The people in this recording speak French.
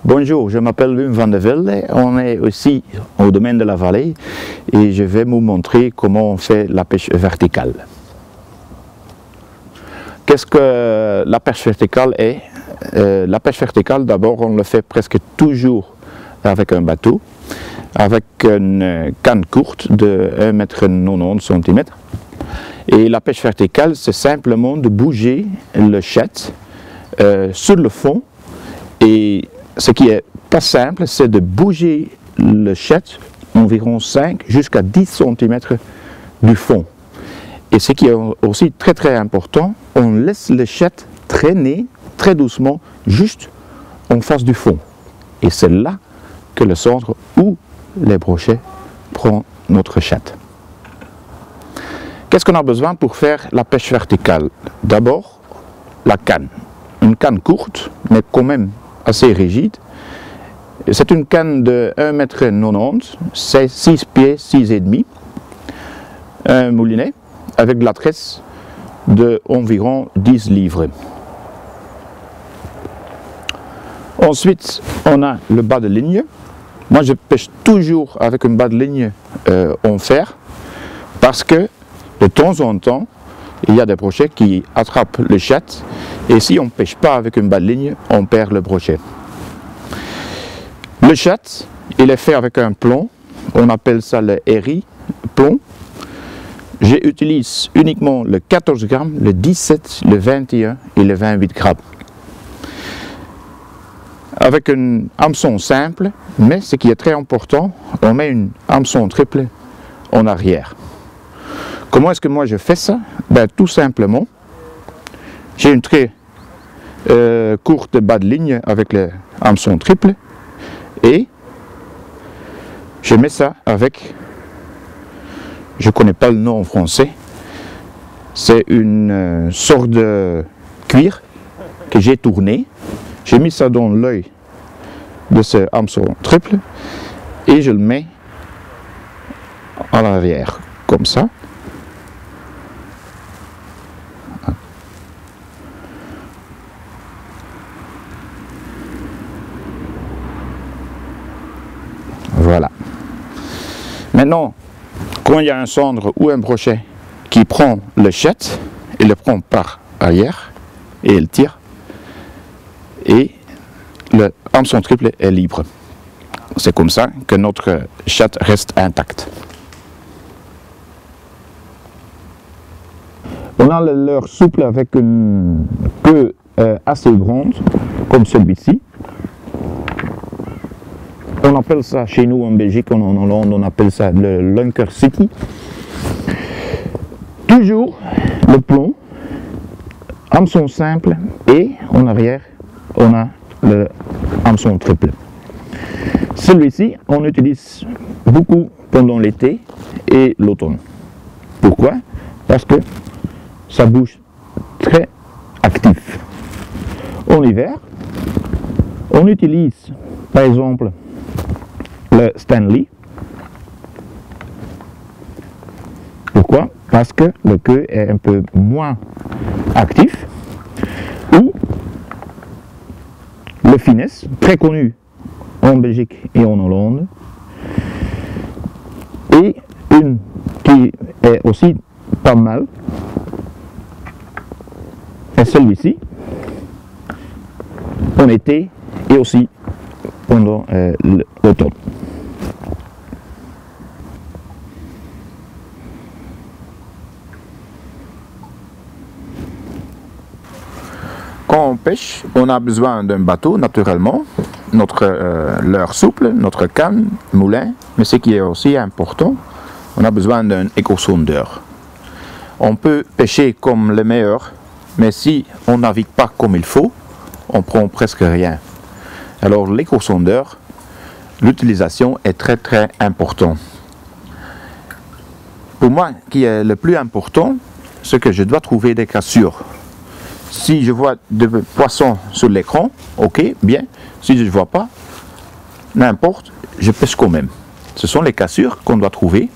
Bonjour, je m'appelle Wim van der Velde, on est aussi au domaine de la vallée et je vais vous montrer comment on fait la pêche verticale. Qu'est-ce que la pêche verticale est? La pêche verticale, d'abord, on le fait presque toujours avec un bateau, avec une canne courte de 1,90 m. Et la pêche verticale, c'est simplement de bouger le chat sur le fond. Et ce qui est pas simple, c'est de bouger le chat environ 5 jusqu'à 10 cm du fond. Et ce qui est aussi très important, on laisse le chat traîner très doucement juste en face du fond. Et c'est là que le centre ou les brochets prend notre chat. Qu'est-ce qu'on a besoin pour faire la pêche verticale? D'abord, la canne. Une canne courte, mais quand même assez rigide. C'est une canne de 1,90 m, c'est 6 pieds, 6,5. Un moulinet avec de la tresse de environ 10 livres. Ensuite, on a le bas de ligne. Moi, je pêche toujours avec un bas de ligne en fer parce que de temps en temps, il y a des brochets qui attrapent le chat et si on ne pêche pas avec une bas de ligne, on perd le brochet. Le chat, il est fait avec un plomb, on appelle ça le Erie plomb. J'utilise uniquement le 14 grammes, le 17, le 21 et le 28 grammes. Avec un hameçon simple, mais ce qui est très important, on met une hameçon triple en arrière. Comment est-ce que moi je fais ça? Ben, tout simplement, j'ai une très courte bas de ligne avec le hameçon triple et je mets ça avec, je ne connais pas le nom en français, c'est une sorte de cuir que j'ai tourné. J'ai mis ça dans l'œil de ce hameçon triple et je le mets à l'arrière, comme ça. Voilà. Maintenant, quand il y a un cendre ou un brochet qui prend le chat, il le prend par arrière et il tire. Et le hameçon triple est libre. C'est comme ça que notre chat reste intact. On a le leurre souple avec une queue assez grande, comme celui-ci. On appelle ça chez nous en Belgique, en Hollande, on appelle ça le Lunker City. Toujours le plomb, hameçon simple et en arrière, on a le hameçon triple. Celui-ci, on utilise beaucoup pendant l'été et l'automne. Pourquoi? Parce que ça bouge très actif. En hiver, on utilise par exemple le Stanley. Pourquoi? Parce que le queue est un peu moins actif. Ou le Finesse, très connu en Belgique et en Hollande. Et une qui est aussi pas mal est celui-ci, en été et aussi pendant l'automne. Quand on pêche, on a besoin d'un bateau naturellement, notre leurre souple, notre canne, moulin, mais ce qui est aussi important, on a besoin d'un éco-sondeur. On peut pêcher comme le meilleur, mais si on ne navigue pas comme il faut, on prend presque rien. Alors l'éco-sondeur, l'utilisation est très importante. Pour moi, ce qui est le plus important, c'est que je dois trouver des cassures. Si je vois des poissons sur l'écran, ok, bien. Si je ne vois pas, n'importe, je pêche quand même. Ce sont les cassures qu'on doit trouver